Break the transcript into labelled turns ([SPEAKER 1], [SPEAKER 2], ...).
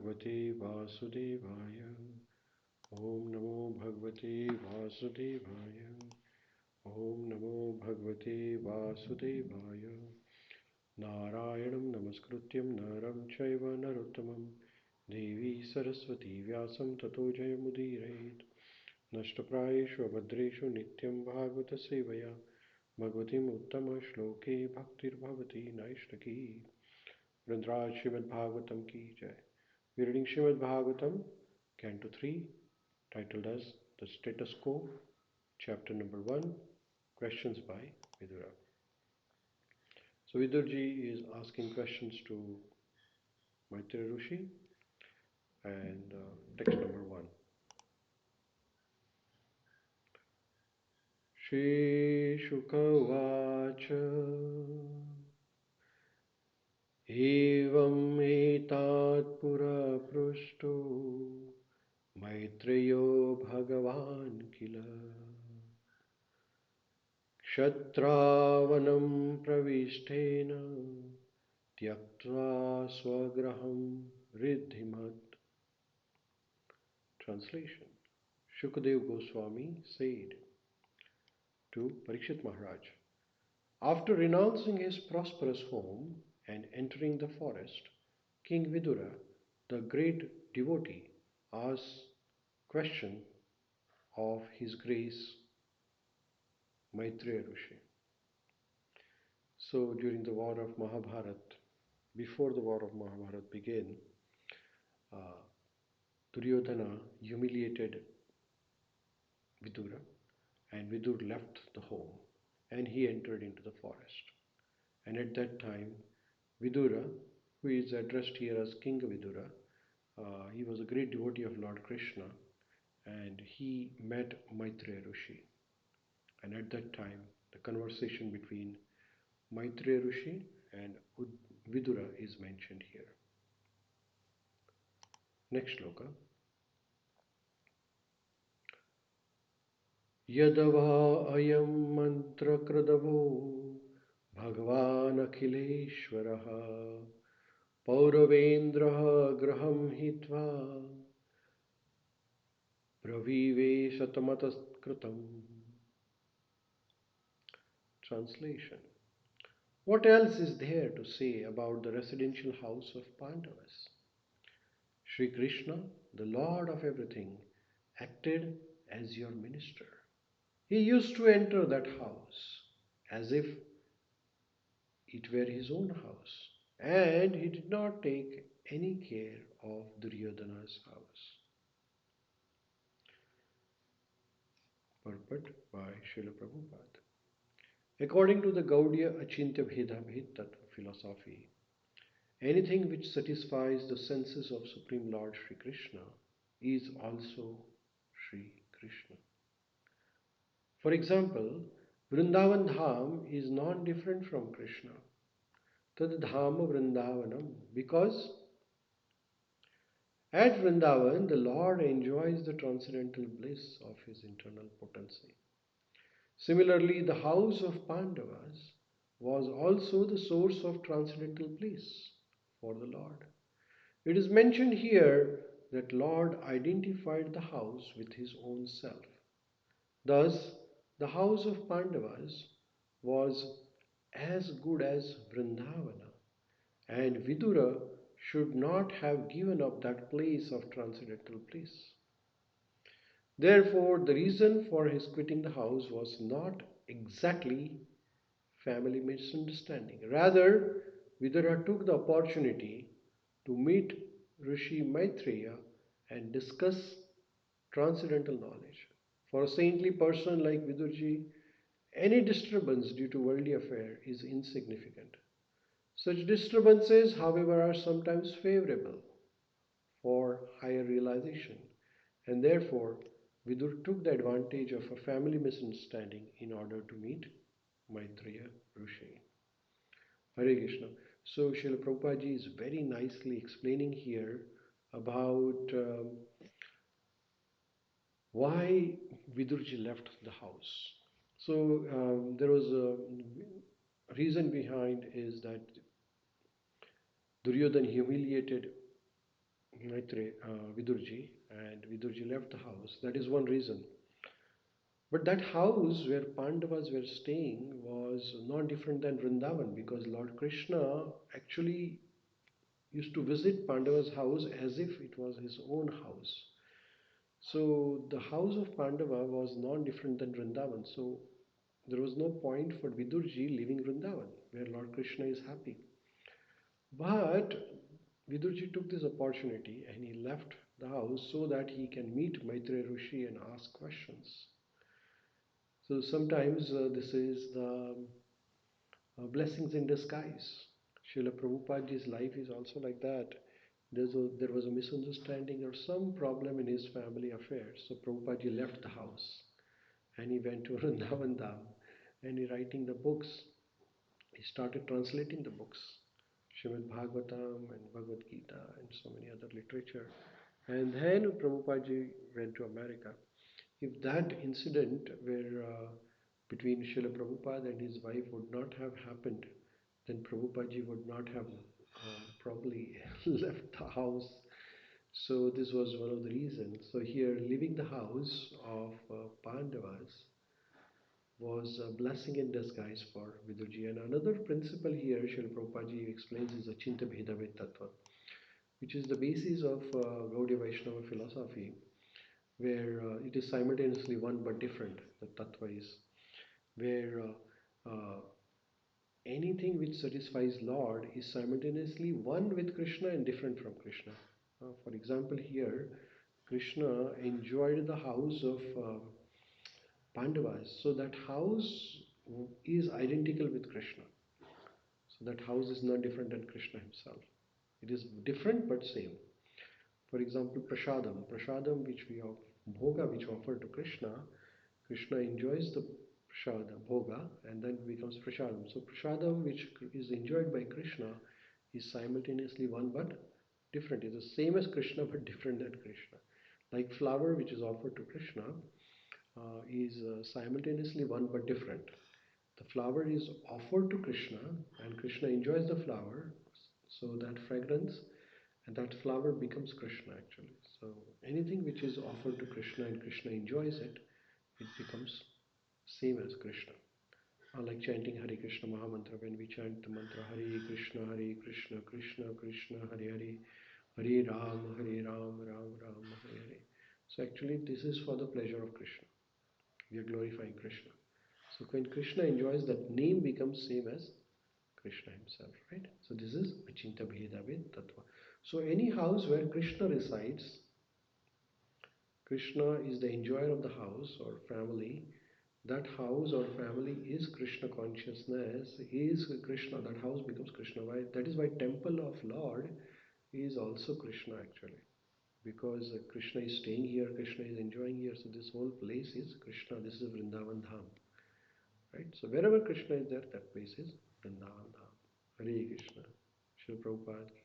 [SPEAKER 1] Bhagavate Vasudevaya. Om Namo Bhagavate Vasudevaya. Om Namo Bhagavate Vasudevaya. Narayanam Namaskrutyam Naram Chaiva Narottamam Devi Saraswati Vyasam Tato Jayamudirayet. Nashtaprayeshu Abhadreshu Nityam Bhagavata Sevaya Bhagavatim Uttama Shloke Bhaktir Bhavati Naishtaki. Vrindraj Śrīmad Bhagavatam ki jai. We are reading Śrīmad Bhagavatam, Canto 3, titled as The Status Quo, Chapter number 1, Questions by Vidura. So Vidurji is asking questions to Maitreya Ṛṣi, and text number 1. Śrī Śukha Vacha Evam etat pura prushto Maitreyo bhagavān kila kshatravanam pravishtena tyaktva swagraham riddhimat. Translation. Shukadev Goswami said to Parikshit Maharaj, after renouncing his prosperous home and entering the forest, King Vidura, the great devotee, asked question of His Grace Maitreya Ṛṣi. So during the war of Mahabharat, before the war of Mahabharat began, Duryodhana humiliated Vidura, and Vidura left the home and he entered into the forest. And at that time, Vidura, who is addressed here as King Vidura, he was a great devotee of Lord Krishna, and he met Maitreya Ṛṣi. And at that time, the conversation between Maitreya Ṛṣi and Vidura is mentioned here. Next shloka. Yadava ayam mantra-kṛd bhagavān akhileśvaraḥ pauravendra-gṛhaṁ hitvā praviveśātmasāt kṛtam. Translation. What else is there to say about the residential house of Pandavas? Śrī Kṛṣṇa, the Lord of everything, acted as your minister. He used to enter that house as if it were his own house, and he did not take any care of Duryodhana's house. Purport by Srila Prabhupada. According to the Gauḍīya acintya-bhedābheda-tattva philosophy, anything which satisfies the senses of Supreme Lord Śrī Kṛṣṇa is also Śrī Kṛṣṇa. For example, Vṛndāvana-dhāma is non-different from Krishna, tad-dhāma Vṛndāvanam, because at Vṛndāvana the Lord enjoys the transcendental bliss of his internal potency. Similarly, the house of Pandavas was also the source of transcendental bliss for the Lord. It is mentioned here that Lord identified the house with his own self. Thus, the house of Pandavas was as good as Vṛndāvana, and Vidura should not have given up that place of transcendental bliss. Therefore, the reason for his quitting the house was not exactly family misunderstanding. Rather, Vidura took the opportunity to meet Ṛṣi Maitreya and discuss transcendental knowledge. For a saintly person like Vidurji, any disturbance due to worldly affair is insignificant. Such disturbances, however, are sometimes favorable for higher realization, and therefore Vidur took the advantage of a family misunderstanding in order to meet Maitreya Ṛṣi. Hare Krishna. So Srila Prabhupada is very nicely explaining here about why Vidurji left the house. So there was a reason behind is that Duryodhana humiliated Vidurji, and Vidurji left the house. That is one reason. But that house where Pandavas were staying was not different than Vrindavan, because Lord Krishna actually used to visit Pandava's house as if it was his own house. So the house of Pandava was non different than Vrindavan. So there was no point for Vidurji leaving Vrindavan, where Lord Krishna is happy. But Vidurji took this opportunity and he left the house so that he can meet Maitreya Ṛṣi and ask questions. So sometimes this is the blessings in disguise. Srila Prabhupada's life is also like that. There was a misunderstanding or some problem in his family affairs. So Prabhupada left the house and he went to Vṛndāvana-dhāma and he writing the books. He started translating the books, Śrīmad Bhagavatam and Bhagavad Gita and so many other literature. And then Prabhupada went to America. If that incident where between Srila Prabhupada and his wife would not have happened, then Prabhupada would not have probably left the house. So this was one of the reasons. So here, leaving the house of Pandavas was a blessing in disguise for Vidurji. And another principle here, Srila Prabhupada explains, is acintya-bhedābheda-tattva, which is the basis of Gauḍīya Vaishnava philosophy, where it is simultaneously one but different. The tattva is where anything which satisfies Lord is simultaneously one with Krishna and different from Krishna. For example, here Krishna enjoyed the house of Pandavas, so that house is identical with Krishna. So that house is not different than Krishna himself. It is different but same. For example, prasadam which we have, bhoga which offer to Krishna, Krishna enjoys the prasada, bhoga, and then becomes prasadam. So prasadam which is enjoyed by Krishna is simultaneously one but different. It is the same as Krishna but different than Krishna. Like flower which is offered to Krishna is simultaneously one but different. The flower is offered to Krishna and Krishna enjoys the flower, so that fragrance and that flower becomes Krishna actually. So anything which is offered to Krishna and Krishna enjoys it, it becomes same as Krishna. Like chanting Hare Krishna Mahamantra, when we chant the mantra Hare Krishna, Krishna Krishna, Hare Hare, Hare Ram, Ram Ram, Hare Hare. So actually this is for the pleasure of Krishna. We are glorifying Krishna. So when Krishna enjoys, that name becomes same as Krishna himself, right? So this is acintya-bhedābheda-tattva. So any house where Krishna resides, Krishna is the enjoyer of the house or family. That house or family is Krishna consciousness, is Krishna. That house becomes Krishna. Why? That is why temple of Lord is also Krishna actually. Because Krishna is staying here, Krishna is enjoying here. So this whole place is Krishna. This is Vṛndāvana-dhāma. Right? So wherever Krishna is there, that place is Vṛndāvana-dhāma. Hare Krishna. Śrīla Prabhupada.